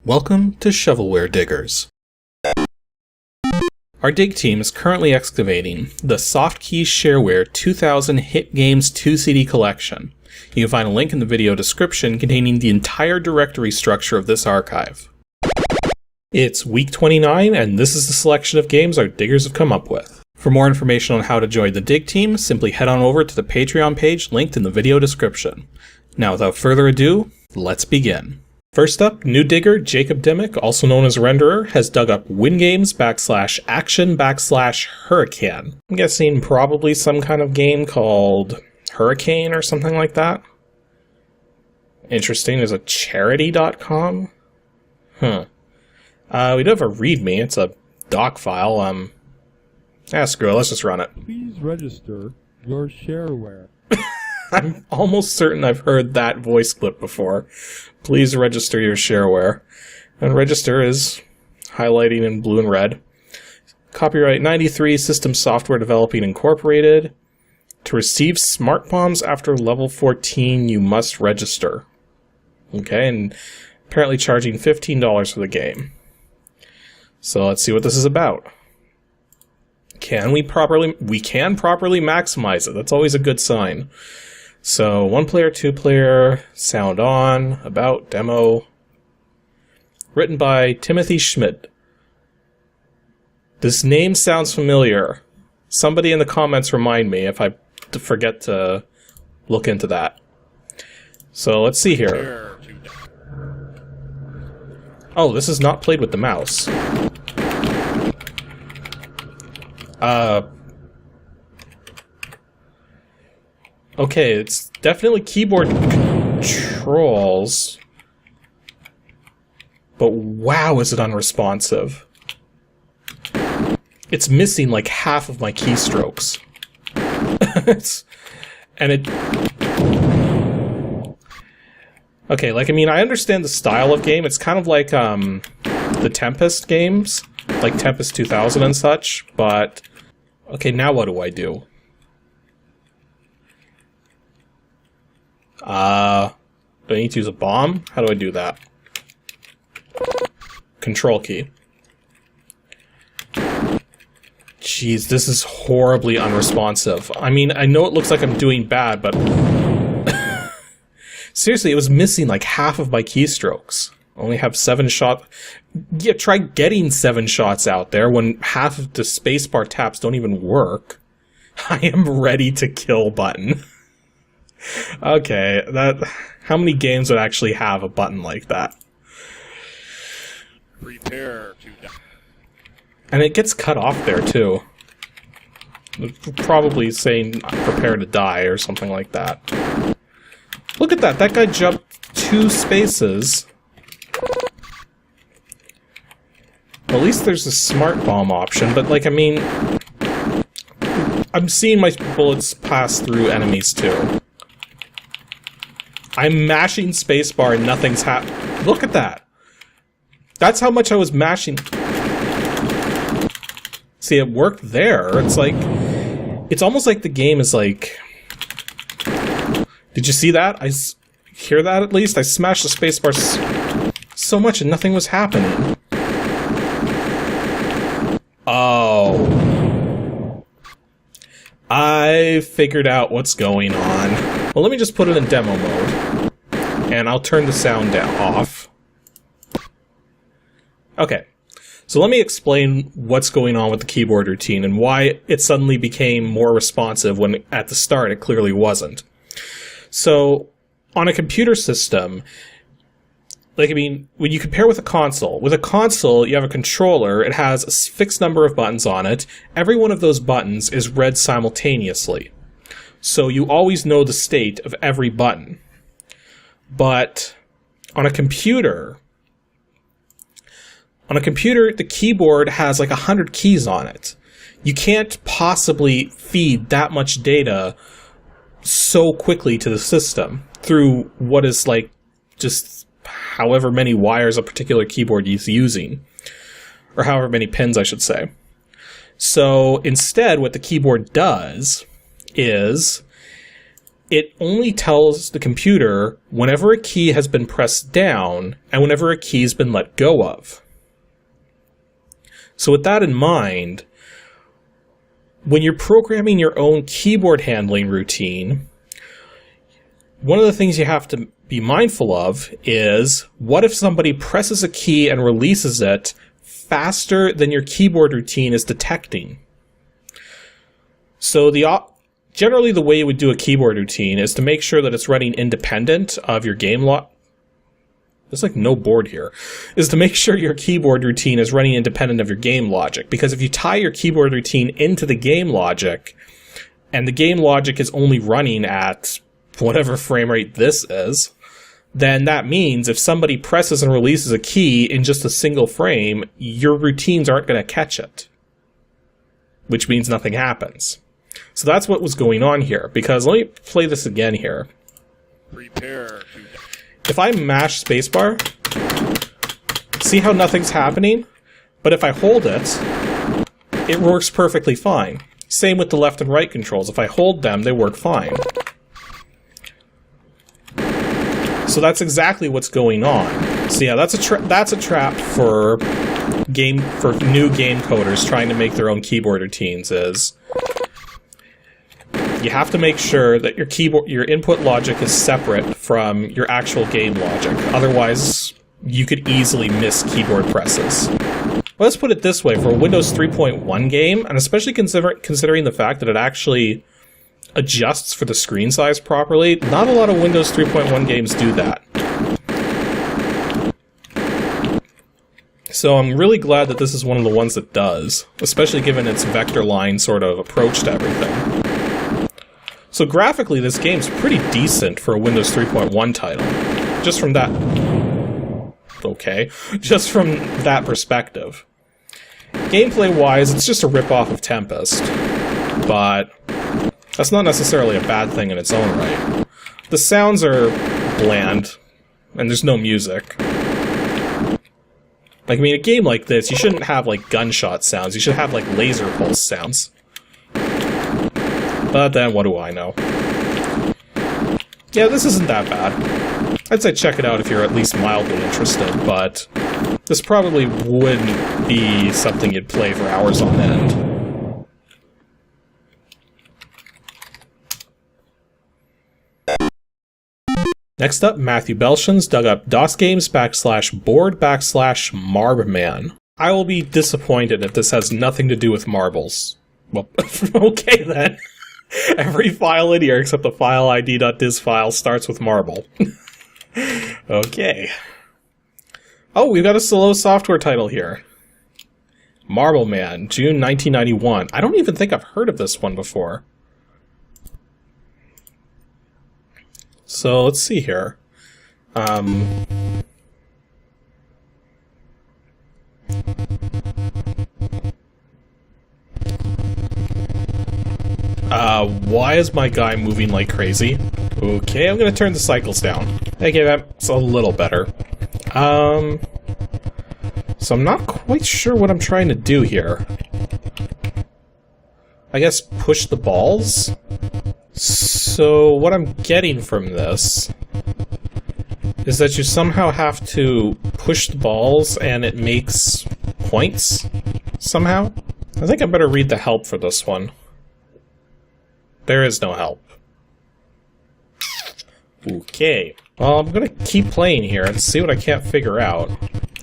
Welcome to Shovelware Diggers. Our dig team is currently excavating the Softkey Shareware 2000 Hit Games 2 CD collection. You can find a link in the video description containing the entire directory structure of this archive. It's week 29 and this is the selection of games our diggers have come up with. For more information on how to join the dig team, simply head on over to the Patreon page linked in the video description. Now without further ado, let's begin. First up, new digger Jacob Dimmick, also known as Renderer, has dug up WINGAMES /action/HURRICAN. I'm guessing probably some kind of game called HURRICAN or something like that. Interesting, there's a charity.com. We do have a readme, it's a doc file. Screw it, let's just run it. Please register your shareware. I'm almost certain I've heard that voice clip before. Please register your shareware. And register is highlighting in blue and red. Copyright 93, System Software Developing Incorporated. To receive smart bombs after level 14, you must register. Okay, and apparently charging $15 for the game. So let's see what this is about. Can we properly... We can properly maximize it. That's always a good sign. So, 1 player, 2 player, sound on, about, demo. Written by Timothy Schmidt. This name sounds familiar. Somebody in the comments remind me if I forget to look into that. So, let's see here. Oh, this is not played with the mouse. Okay, it's definitely keyboard controls. But wow, is it unresponsive. It's missing like half of my keystrokes. Okay, like, I mean, I understand the style of game. It's kind of like, the Tempest games. Like Tempest 2000 and such, but... Okay, now what do I do? Do I need to use a bomb? How do I do that? Control key. Jeez, this is horribly unresponsive. I mean, I know it looks like I'm doing bad, but... Seriously, it was missing like half of my keystrokes. Only have 7 shots. Yeah, try getting 7 shots out there when half of the spacebar taps don't even work. I am ready to kill button. Okay, how many games would actually have a button like that? Prepare to die. And it gets cut off there too. Probably saying prepare to die or something like that. Look at that, that guy jumped 2 spaces. Well, at least there's a smart bomb option, but like, I mean, I'm seeing my bullets pass through enemies too. I'm mashing spacebar and nothing's happening. Look at that. That's how much I was mashing. See, it worked there. It's like, it's almost like the game is like... Did you see that? Hear that at least? I smashed the spacebar so much and nothing was happening. Oh. I figured out what's going on. Well, let me just put it in demo mode. And I'll turn the sound off. Okay. So let me explain what's going on with the keyboard routine and why it suddenly became more responsive when at the start it clearly wasn't. So, on a computer system, like, I mean, when you compare with a console you have a controller, it has a fixed number of buttons on it. Every one of those buttons is read simultaneously. So you always know the state of every button. But on a computer, the keyboard has like 100 keys on it. You can't possibly feed that much data so quickly to the system through what is like just however many wires a particular keyboard is using, or however many pins I should say. So instead what the keyboard does is it only tells the computer whenever a key has been pressed down and whenever a key has been let go of. So with that in mind, when you're programming your own keyboard handling routine, one of the things you have to be mindful of is, what if somebody presses a key and releases it faster than your keyboard routine is detecting? So generally the way you would do a keyboard routine is to make sure that it's running independent of your game logic. There's like no board here. Is to make sure your keyboard routine is running independent of your game logic. Because if you tie your keyboard routine into the game logic, and the game logic is only running at whatever frame rate this is, then that means if somebody presses and releases a key in just a single frame, your routines aren't going to catch it. Which means nothing happens. So that's what was going on here. Because let me play this again here. Prepare. If I mash spacebar, see how nothing's happening? But if I hold it, it works perfectly fine. Same with the left and right controls. If I hold them, they work fine. So that's exactly what's going on. So yeah, that's a trap for new game coders trying to make their own keyboard routines. Is you have to make sure that your input logic is separate from your actual game logic. Otherwise, you could easily miss keyboard presses. Let's put it this way, for a Windows 3.1 game, and especially considering the fact that it actually adjusts for the screen size properly, not a lot of Windows 3.1 games do that. So I'm really glad that this is one of the ones that does, especially given its vector line sort of approach to everything. So graphically, this game's pretty decent for a Windows 3.1 title. Just from that... Okay. Just from that perspective. Gameplay-wise, it's just a rip-off of Tempest. But that's not necessarily a bad thing in its own right. The sounds are bland, and there's no music. Like, I mean, a game like this, you shouldn't have, like, gunshot sounds. You should have, like, laser pulse sounds. But then, what do I know? Yeah, this isn't that bad. I'd say check it out if you're at least mildly interested, but this probably wouldn't be something you'd play for hours on end. Next up, Matthew Belshans dug up DOSGAMES /board /MARBMAN. I will be disappointed if this has nothing to do with marbles. Well, okay then. Every file in here except the file id.dis file starts with marble. Okay. Oh, we've got a Soleau software title here. MARBMAN, June 1991. I don't even think I've heard of this one before. So, let's see here. Why is my guy moving like crazy? Okay, I'm gonna turn the cycles down. Okay, that's a little better. So I'm not quite sure what I'm trying to do here. I guess push the balls? So what I'm getting from this is that you somehow have to push the balls and it makes points somehow? I think I better read the help for this one. There is no help. Okay. Well, I'm gonna keep playing here and see what I can't figure out.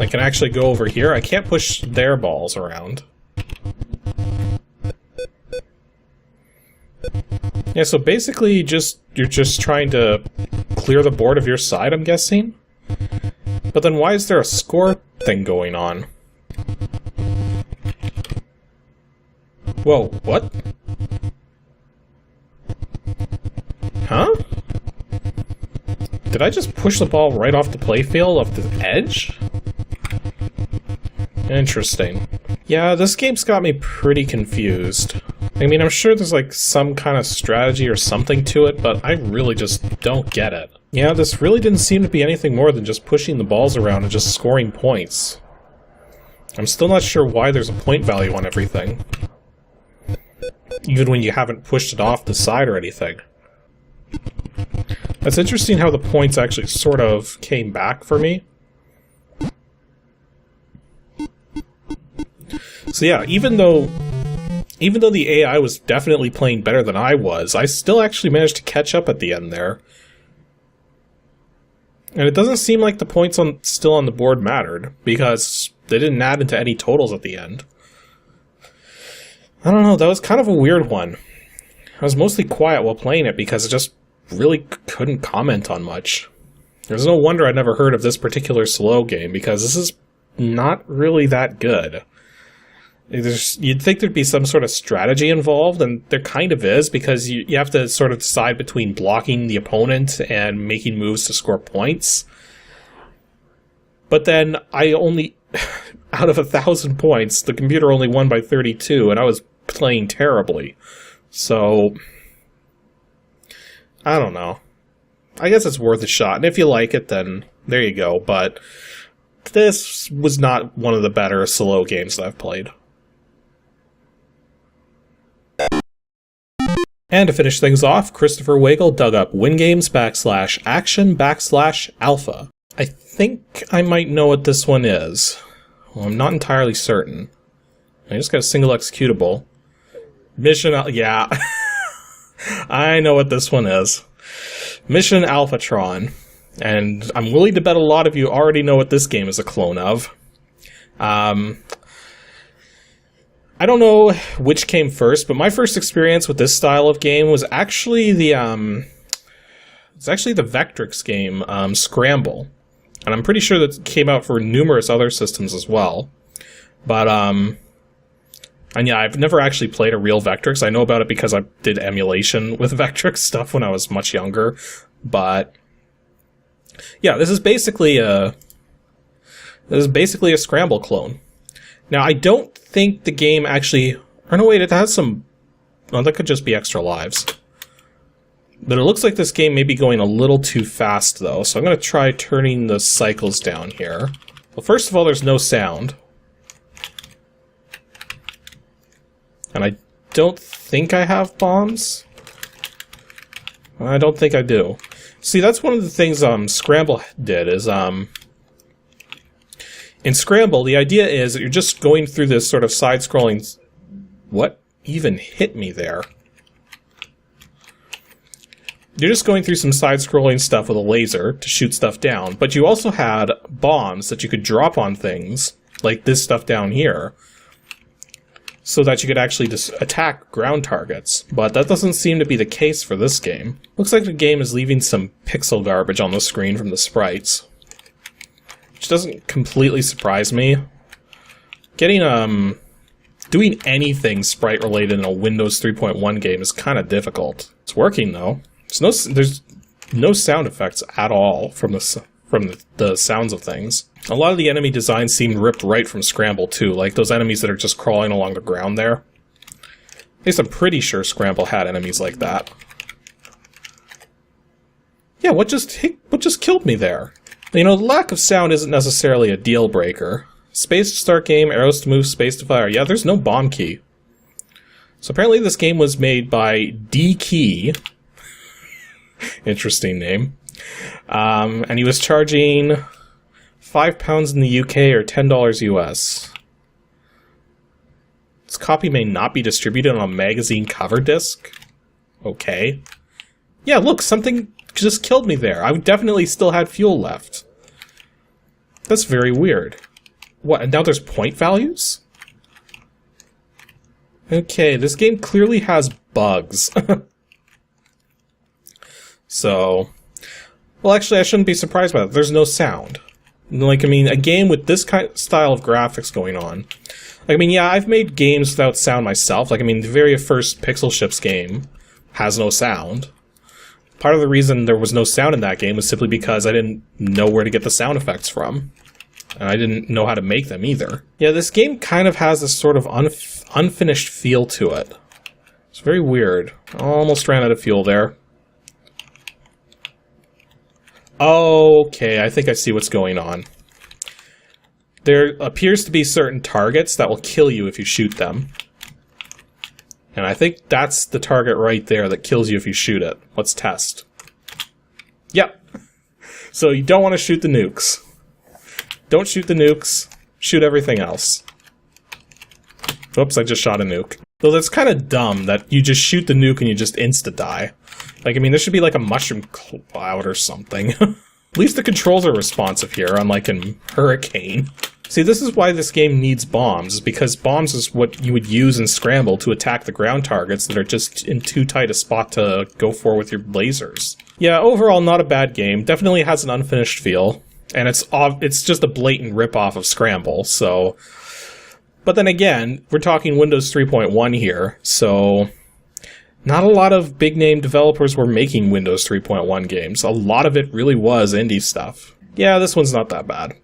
I can actually go over here. I can't push their balls around. Yeah, so basically you're just trying to clear the board of your side, I'm guessing? But then why is there a score thing going on? Whoa, what? Huh? Did I just push the ball right off the playfield, off the edge? Interesting. Yeah, this game's got me pretty confused. I mean, I'm sure there's like some kind of strategy or something to it, but I really just don't get it. Yeah, this really didn't seem to be anything more than just pushing the balls around and just scoring points. I'm still not sure why there's a point value on everything. Even when you haven't pushed it off the side or anything. It's interesting how the points actually sort of came back for me. So yeah, even though the AI was definitely playing better than I was, I still actually managed to catch up at the end there. And it doesn't seem like the points still on the board mattered, because they didn't add into any totals at the end. I don't know, that was kind of a weird one. I was mostly quiet while playing it because I just really couldn't comment on much. There's no wonder I'd never heard of this particular Soleau game, because this is not really that good. You'd think there'd be some sort of strategy involved, and there kind of is, because you have to sort of decide between blocking the opponent and making moves to score points. But then I only, out of 1,000 points, the computer only won by 32, and I was playing terribly. So, I don't know. I guess it's worth a shot, and if you like it, then there you go, but this was not one of the better Soleau games that I've played. And to finish things off, Christopher Wagle dug up WINGAMES /action/alpha. I think I might know what this one is. Well, I'm not entirely certain. I just got a single executable. Mission, yeah. I know what this one is. Mission Alphatron. And I'm willing to bet a lot of you already know what this game is a clone of. I don't know which came first, but my first experience with this style of game was actually the Vectrix game, Scramble. And I'm pretty sure that came out for numerous other systems as well. But, and yeah, I've never actually played a real Vectrix. I know about it because I did emulation with Vectrix stuff when I was much younger. But, yeah, this is basically a Scramble clone. Now, I don't think the game actually... Or no, wait, it has some... Well, that could just be extra lives. But it looks like this game may be going a little too fast, though, so I'm going to try turning the cycles down here. Well, first of all, there's no sound. And I don't think I have bombs. I don't think I do. See, that's one of the things Scramble did, is... In Scramble, the idea is that you're just going through this sort of side-scrolling... What even hit me there? You're just going through some side-scrolling stuff with a laser to shoot stuff down, but you also had bombs that you could drop on things, like this stuff down here, so that you could actually just attack ground targets. But that doesn't seem to be the case for this game. Looks like the game is leaving some pixel garbage on the screen from the sprites. Which doesn't completely surprise me. Getting, doing anything sprite-related in a Windows 3.1 game is kind of difficult. It's working, though. There's no sound effects at all from the sounds of things. A lot of the enemy designs seem ripped right from Scramble, too, like those enemies that are just crawling along the ground there. At least I'm pretty sure Scramble had enemies like that. Yeah, what just killed me there? You know, the lack of sound isn't necessarily a deal breaker. Space to start game, arrows to move, space to fire. Yeah, there's no bomb key. So apparently this game was made by D-Key. Interesting name. And he was charging £5 in the UK or $10 US. This copy may not be distributed on a magazine cover disc. Okay. Yeah, look, something just killed me there. I definitely still had fuel left. That's very weird. What, and now there's point values? Okay, this game clearly has bugs. So... Well, actually, I shouldn't be surprised by that. There's no sound. Like, I mean, a game with this kind of style of graphics going on... Like, I mean, yeah, I've made games without sound myself. Like, I mean, the very first Pixel Ships game has no sound. Part of the reason there was no sound in that game was simply because I didn't know where to get the sound effects from. And I didn't know how to make them either. Yeah, this game kind of has this sort of unfinished feel to it. It's very weird. Almost ran out of fuel there. Okay, I think I see what's going on. There appears to be certain targets that will kill you if you shoot them. And I think that's the target right there that kills you if you shoot it. Let's test. Yep. So you don't want to shoot the nukes. Don't shoot the nukes. Shoot everything else. Oops, I just shot a nuke. Though that's kind of dumb that you just shoot the nuke and you just insta-die. Like, I mean, there should be like a mushroom cloud or something. At least the controls are responsive here, unlike in HURRICAN. See, this is why this game needs bombs, because bombs is what you would use in Scramble to attack the ground targets that are just in too tight a spot to go for with your lasers. Yeah, overall, not a bad game. Definitely has an unfinished feel, and it's just a blatant ripoff of Scramble, so... But then again, we're talking Windows 3.1 here, so... Not a lot of big-name developers were making Windows 3.1 games. A lot of it really was indie stuff. Yeah, this one's not that bad.